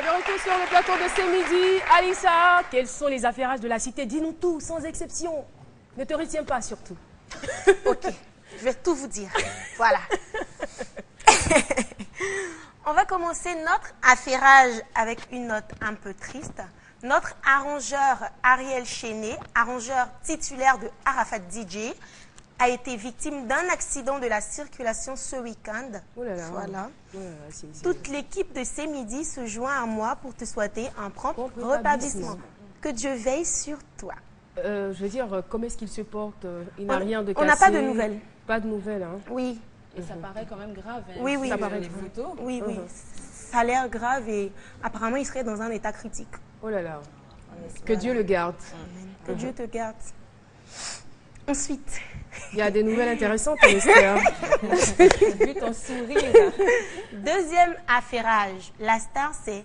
de retour sur le plateau de ce midi. Alissa, quels sont les affairages de la cité? Dis-nous tout, sans exception. Ne te retiens pas, surtout. Ok, je vais tout vous dire. Voilà. On va commencer notre affairage avec une note un peu triste. Notre arrangeur Ariel Chéné, arrangeur titulaire de Arafat DJ, a été victime d'un accident de la circulation ce week-end. Oh là là. Voilà. Oh là là, c'est Toute l'équipe de ces midis se joint à moi pour te souhaiter un prompt rétablissement. Que Dieu veille sur toi. Je veux dire, comment est-ce qu'il se porte? Il n'a rien de cassé. On n'a pas de nouvelles. Pas de nouvelles, hein? Oui. Et ça paraît quand même grave. Hein, Oui, oui. Ça paraît les grave. photos. Oui, oui. Ça a l'air grave et apparemment, il serait dans un état critique. Oh là là. Que Dieu le garde. Que Dieu te garde. Ensuite, Il y a des nouvelles intéressantes, j'espère. J'ai vu ton sourire. deuxième affairage. La star, c'est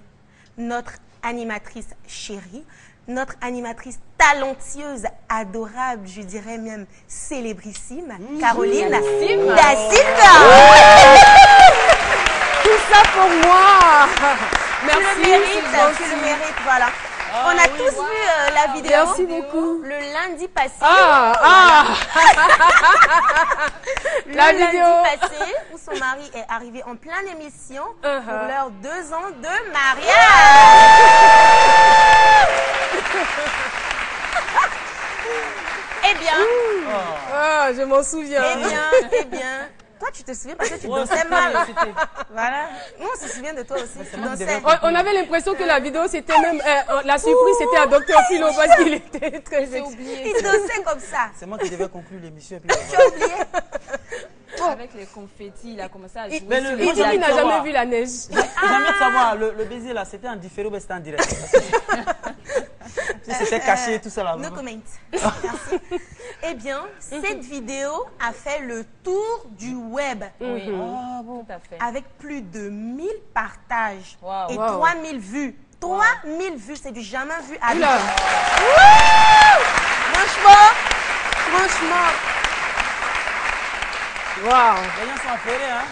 notre animatrice chérie, notre animatrice talentueuse, adorable, je dirais même célébrissime, Caroline Da Silva. Tout ça pour moi. Merci. Tu le mérites, voilà. On a tous vu la vidéo. Merci beaucoup. Le lundi passé. Le La lundi vidéo. passé, où son mari est arrivé en pleine émission pour leurs 2 ans de mariage. Eh bien, Ah, je m'en souviens. eh bien. Toi, tu te souviens parce que tu dansais mal. Voilà. Nous, on se souvient de toi aussi. Tu dansais. On avait l'impression que la vidéo, c'était même... la surprise, c'était à Dr Philo parce qu'il était très oublié. Il dansait comme ça. C'est moi qui devais conclure l'émission. Tu as oublié. Avec les confettis, il a commencé à jouer. Mais le- sur moi, Il dit j'ai qu'il n'a envie de jamais savoir. vu la neige. J'ai envie de savoir, le baiser là, c'était en différé ou c'était en direct? Si c'était caché, tout ça là. No comment. Merci. Eh bien, cette vidéo a fait le tour du web Oui, Ah bon. tout à fait. avec plus de 1000 partages Wow. et Wow. 3000 vues. 3000 vues, c'est du jamais vu à Oula. Franchement, Waouh. Les gens sont affairés, hein?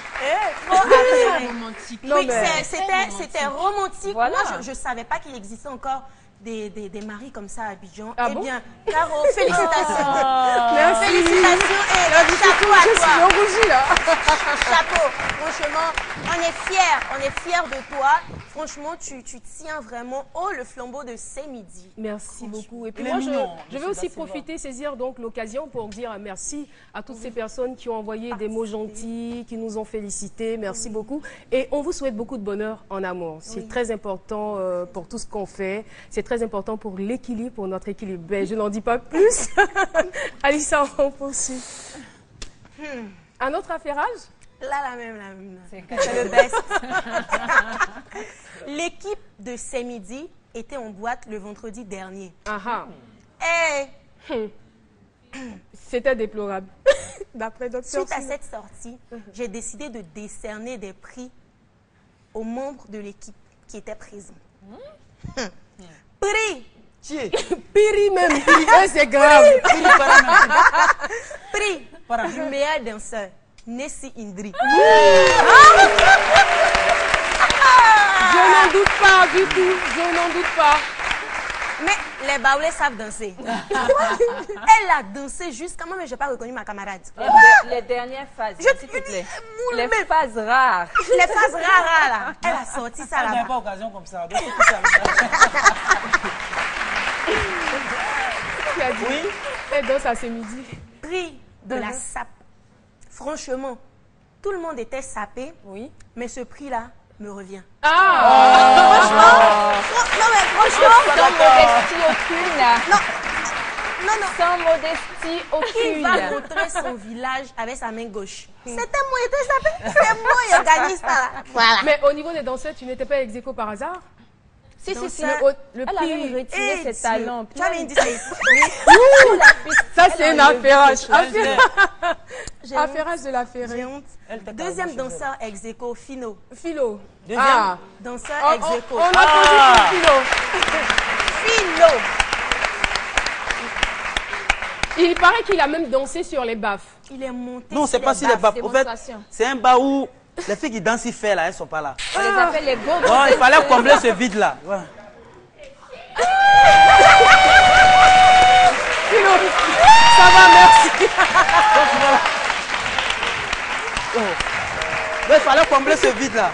trop affairé. Romantique. Non, Oui, mais- c'était romantique. Voilà. Moi, je ne savais pas qu'il existait encore des maris comme ça à Abidjan. Ah eh bon? bien, Caro, félicitations. Merci. Félicitations et chapeau à Je suis toi. rougie là. Chapeau. Franchement, on est fiers de toi. Franchement, tu tiens vraiment haut le flambeau de ces midis. Merci beaucoup. Et puis Il est moi, mignon, je vais monsieur aussi Da Silva. profiter, saisir donc l'occasion pour dire merci à toutes ces personnes qui ont envoyé des mots gentils, qui nous ont félicités. Merci beaucoup. Et on vous souhaite beaucoup de bonheur en amour. C'est très important pour tout ce qu'on fait. C'est très important pour l'équilibre, pour notre équilibre. Ben, je n'en dis pas plus. Alissa, on poursuit. Un autre affairage? Là, la même. C'est C'est le best. L'équipe de ces midis était en boîte le vendredi dernier. Ah ah. Et C'était déplorable. D'après Dr. suite à Philo. cette sortie, j'ai décidé de décerner des prix aux membres de l'équipe qui étaient présents. Prix Tiens, Piri même. C'est grave. Prix du meilleur danseur, Nessie Indri. Je n'en doute pas du tout. Je n'en doute pas. Mais les baoulés savent danser. Elle a dansé jusqu'à moi, mais je n'ai pas reconnu ma camarade. Les dernières phases, Je s'il te plaît. moule Les même. phases rares. Les phases rares là, elle a sorti ça on n'avait là-bas. pas occasion comme ça. Donc, tout ça, Tu as dit. Oui. Elle danse à ce midi. Prix de la sape. Franchement, tout le monde était sapé, Oui. mais ce prix-là me revient. Ah. Non mais franchement, Sans modestie aucune. non. Sans modestie Il va aucune. montrer son village avec sa main gauche. C'était moi, il était sapé. C'est moi, il a gagné ça là. Voilà. Mais au niveau des danseurs, tu n'étais pas ex aequo par hasard? Si, si, si. ça- Le Elle a même prix. retiré ses talents. Tu avais une discipline. Ça, c'est un affairage. J'ai Affairage de la J'ai ferrée. honte. Elle t'a Deuxième carrément danseur ex aequo, Fino. Philo. Deuxième. Ah. Danseur On, ex aequo. on a posé pour Philo. Fino. Il paraît qu'il a même dansé sur les baffes. Il est monté. Non, c'est sur pas les si les baffes. baffes. Au fait, démonstration. c'est un bas où Les filles qui dansent ici, là, elles ne sont pas là. On les appelle les go-go. Bon, il fallait combler ce vide-là. Ouais. Ça va, merci. Il fallait combler ce vide-là.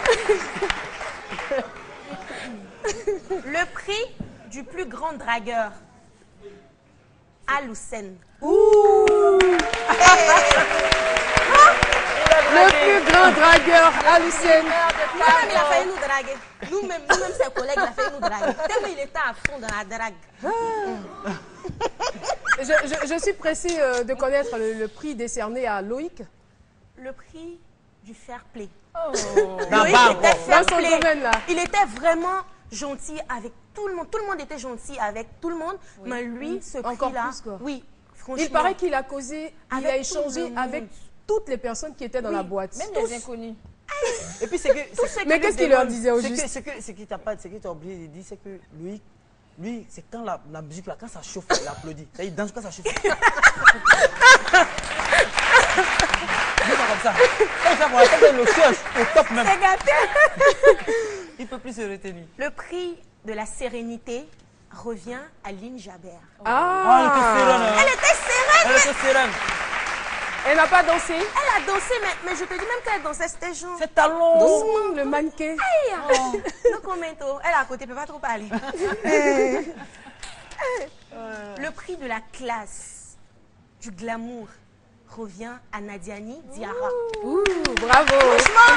Le prix du plus grand dragueur. Aloussen. Le plus grand dragueur, Aloussen. Lui-même, il a failli nous draguer. Nous-mêmes, ses collègues, il a failli nous draguer. Tellement il était à fond dans la drague. Je suis pressée de connaître le prix décerné à Loïc. Le prix du fair play. Loïc était fair play. Dans son domaine, là. Il était vraiment gentil avec tout le monde. Tout le monde était gentil avec tout le monde. Oui. Mais lui, ce prix-là, oui, franchement. Il paraît qu'il a causé, il a échangé avec toutes les personnes qui étaient dans la boîte. Même les inconnus. Et puis, c'est que... Mais qu'est-ce qu'il leur disait au juste? Ce qui t'a oublié de dire, c'est que lui, c'est quand la musique, là, quand ça chauffe, il applaudit. Il danse quand ça chauffe. Dis ça comme ça. Comme ça, pour le cherche au top même. C'est gâté. Il ne peut plus se retenir. Le prix de la sérénité revient à Lynn Jabert. Ah, elle était sereine. Elle était sereine. Elle était sereine. Elle n'a pas dansé? Elle a dansé, mais je te dis même qu'elle dansait, c'était genre... C'est talon. Doucement, le mannequin. No commento. Elle est à côté, elle ne peut pas trop parler. Le prix de la classe, du glamour, revient à Nadiani Diarra. Ouh, bravo. Franchement,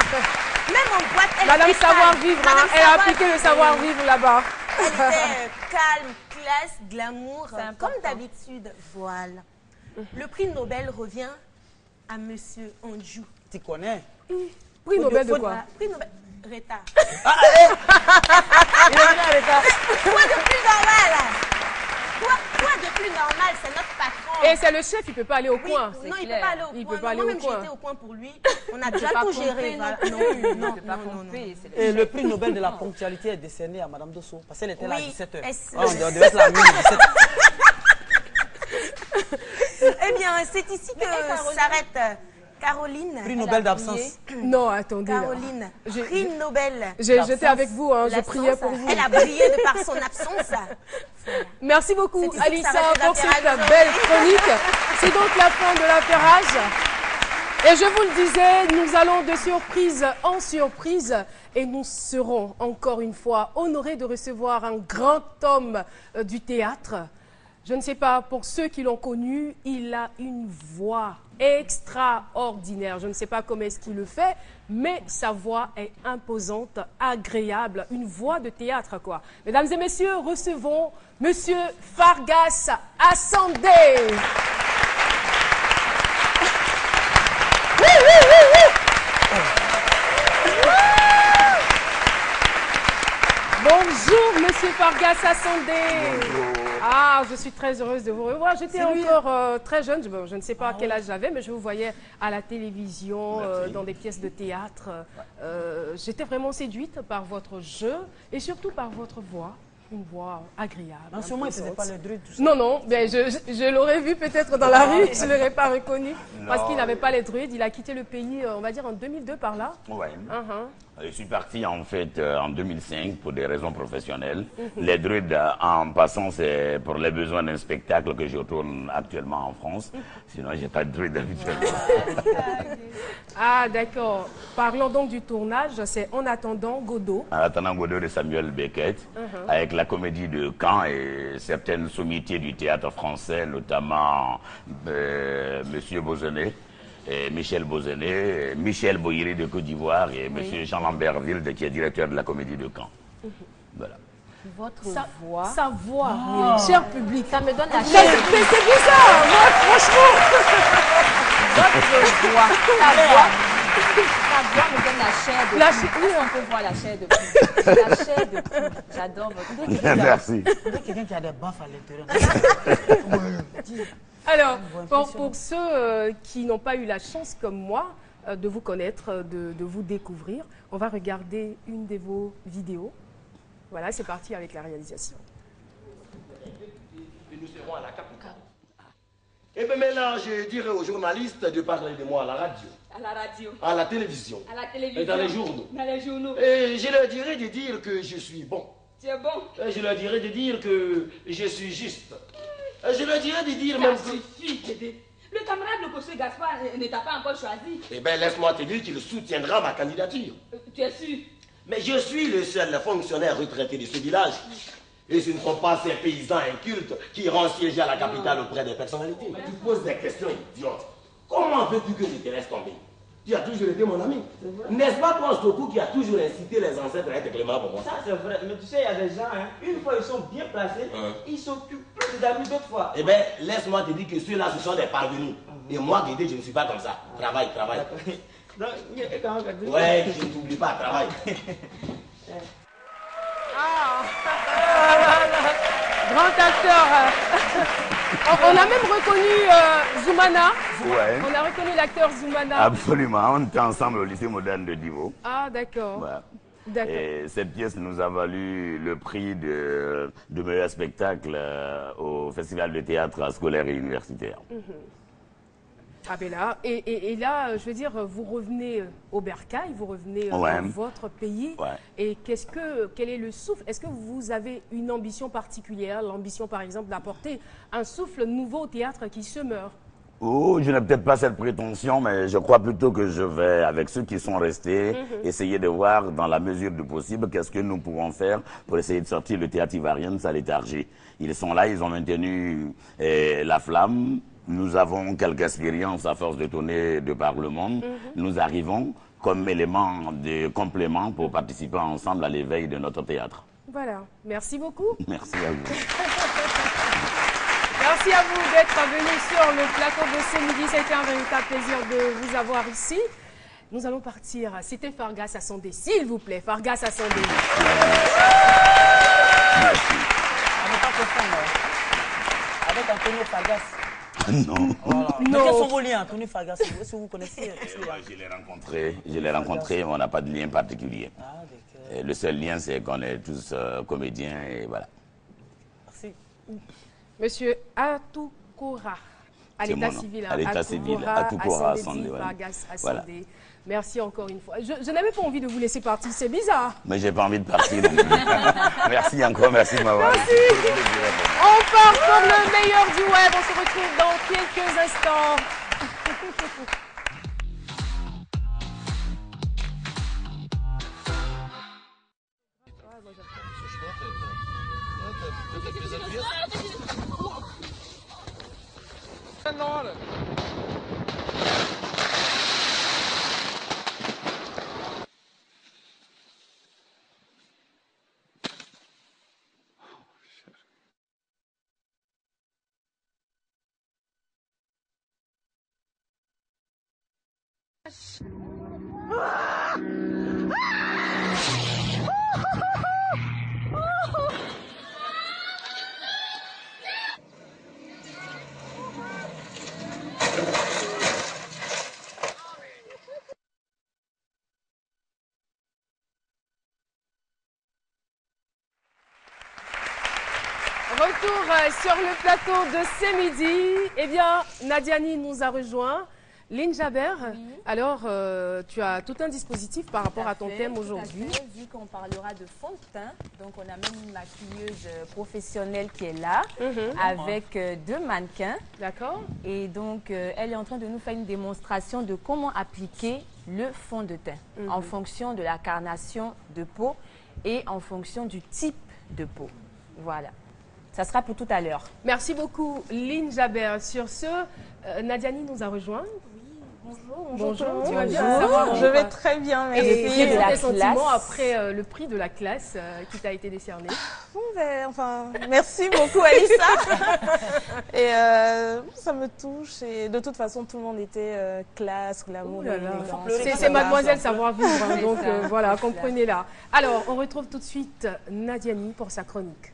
même en boîte, elle Madame était Savoir-Vivre, calme. elle a appliqué le savoir-vivre là-bas. Elle était calme, classe, glamour, important. comme d'habitude. Voilà. Le prix Nobel revient à Monsieur Anjou. Tu connais? Prix Nobel de quoi? Prix Nobel. Reta. Ah, allez. Il est venu à Reta. Quoi de plus normal? Quoi de plus normal? C'est notre patron. Et c'est le chef, il ne peut pas aller au coin. Oui, non, il ne peut pas aller au coin. Il peut pas aller au Moi-même, coin. j'étais au coin pour lui. On a déjà tout géré. Voilà. Non. Et le prix Nobel de la ponctualité est décerné à Madame Dosso. Parce qu'elle était là à 17h. On devait être là à minuit 17h. Eh bien, c'est ici que s'arrête Caroline. Prix Nobel d'absence. Non, attendez. Caroline, prix Nobel. J'étais avec vous, hein, je priais pour vous. Elle a brillé de par son absence. Merci beaucoup, C'est ici que Alissa, s'arrête pour cette l'affairage belle chronique. C'est donc la fin de l'affairage. Et je vous le disais, nous allons de surprise en surprise et nous serons encore une fois honorés de recevoir un grand homme du théâtre. Je ne sais pas, pour ceux qui l'ont connu, il a une voix extraordinaire. Je ne sais pas comment est-ce qu'il le fait, mais sa voix est imposante, agréable, une voix de théâtre, quoi. Mesdames et messieurs, recevons Monsieur Fargas Assandé. Bonjour, Monsieur Fargas Assandé. Bonjour. Ah, je suis très heureuse de vous revoir. J'étais encore très jeune, je ne sais pas quel âge j'avais, mais je vous voyais à la télévision, dans des pièces de théâtre. J'étais vraiment séduite par votre jeu et surtout par votre voix. Une voix agréable. En ce moment, il ne faisait pas le druide, tout ça. Non, ben je l'aurais vu peut-être dans la rue, je ne l'aurais pas reconnu. Parce qu'il n'avait pas les druides. Il a quitté le pays, on va dire, en 2002 par là. Oui. Je suis parti en fait en 2005 pour des raisons professionnelles. Les druides, en passant, c'est pour les besoins d'un spectacle que je tourne actuellement en France. Sinon, je n'ai pas de druide habituellement. Ah, d'accord. Parlons donc du tournage. C'est En attendant Godot. En attendant Godot de Samuel Beckett, avec la comédie de Caen et certaines sommités du théâtre français, notamment Monsieur Bozenet. Et Michel Bozenet, Michel Boyeri de Côte d'Ivoire et M. Jean-Lambert Wilde qui est directeur de la Comédie de Caen. Voilà. Votre voix. Sa voix, cher public. Ça me donne la Mais chair. c'est bizarre, moi, franchement. Votre voix. Ta voix me donne la chair de poule. On peut voir la chair de poule. La chair de poule. J'adore votre voix. Merci. Il y a quelqu'un qui a des baffes à l'intérieur. Alors, pour ceux qui n'ont pas eu la chance, comme moi, de vous connaître, de vous découvrir, on va regarder une de vos vidéos. Voilà, c'est parti avec la réalisation. Et nous serons à la capitale. Et bien maintenant, je dirais aux journalistes de parler de moi à la radio. À la radio. À la télévision. À la télévision. Et dans les journaux. Dans les journaux. Et je leur dirai de dire que je suis bon. Tu es bon. Et je leur dirai de dire que je suis juste. Et je leur dirai de dire même que... suffit, Dédé. Le camarade de Cocher Gaspard ne t'a pas encore choisi. Eh bien, laisse-moi te dire qu'il soutiendra ma candidature. Tu es sûr? Mais je suis le seul fonctionnaire retraité de ce village. Et ce ne sont pas ces paysans incultes qui iront siéger à la capitale auprès des personnalités. Tu poses des questions idiotes. Comment veux-tu que je te laisse tomber? Tu as toujours été mon ami. N'est-ce pas toi, Sokou, qui a toujours incité les ancêtres à être cléments pour moi? Ça, c'est vrai. Mais tu sais, il y a des gens, hein, une fois ils sont bien placés, ils s'occupent plus des amis d'autres fois. Eh bien, laisse-moi te dire que ceux-là, ce sont des parvenus. Et moi, Guédé, je ne suis pas comme ça. Travaille, travaille. Ouais, je ne t'oublie pas, travaille. Grand acteur. On a même reconnu Zoumana. Ouais. On a reconnu l'acteur Zoumana. Absolument, on était ensemble au lycée moderne de Divo. Ah, d'accord. Voilà. D'accord. Et cette pièce nous a valu le prix de meilleur spectacle au Festival de théâtre scolaire et universitaire. Ah ben là, et là, je veux dire, vous revenez au Bercail, vous revenez dans votre pays. Ouais. Et quel est le souffle? Est-ce que vous avez une ambition particulière, l'ambition par exemple d'apporter un souffle nouveau au théâtre qui se meurt? Oh, je n'ai peut-être pas cette prétention, mais je crois plutôt que je vais, avec ceux qui sont restés, essayer de voir, dans la mesure du possible, qu'est-ce que nous pouvons faire pour essayer de sortir le théâtre ivoirien de sa léthargie. Ils sont là, ils ont maintenu la flamme. Nous avons quelques expériences à force de tourner de par le monde. Nous arrivons comme élément de complément pour participer ensemble à l'éveil de notre théâtre. Voilà. Merci beaucoup. Merci à vous. Merci à vous d'être venus sur le plateau de ce midi. C'était un véritable plaisir de vous avoir ici. Nous allons partir. C'était Fargas Assandé. S'il vous plaît, Fargas Assandé. Merci. On n'est pas confondre avec Antonio Fargas. Non. Voilà. Non. Mais quels sont vos liens, Antonio Fargas? Est-ce que vous connaissez? Je l'ai rencontré, mais on n'a pas de lien particulier. Ah, d'accord. Et le seul lien, c'est qu'on est tous comédiens et voilà. Merci. Monsieur Atoukora, à l'état civil. À l'état civil, Atoukora Assandé. Voilà. Merci encore une fois. Je n'avais pas envie de vous laisser partir, c'est bizarre. Mais j'ai pas envie de partir non plus. Merci encore, merci de m'avoir. Merci. On part pour le meilleur du web. On se retrouve dans quelques instants. Retour sur le plateau de ce midi. Eh bien, Nadiani nous a rejoint. Lynn Jaber, alors tu as tout un dispositif par rapport à ton thème aujourd'hui. Vu qu'on parlera de fond de teint, donc on a même une maquilleuse professionnelle qui est là, avec 2 mannequins. D'accord. Et donc, elle est en train de nous faire une démonstration de comment appliquer le fond de teint en fonction de la carnation de peau et en fonction du type de peau. Voilà. Ça sera pour tout à l'heure. Merci beaucoup, Lynn Jaber. Sur ce, Nadiani nous a rejoint. Bonjour. Tu vas bien? Je vais très bien, merci. Et quels sont tes sentiments après le prix de la classe qui t'a été décerné? Merci beaucoup, Alissa. Et ça me touche. Et de toute façon, tout le monde était classe, glamour. C'est mademoiselle savoir-vivre. Donc voilà, comprenez-la. Alors, on retrouve tout de suite Nadiani pour sa chronique.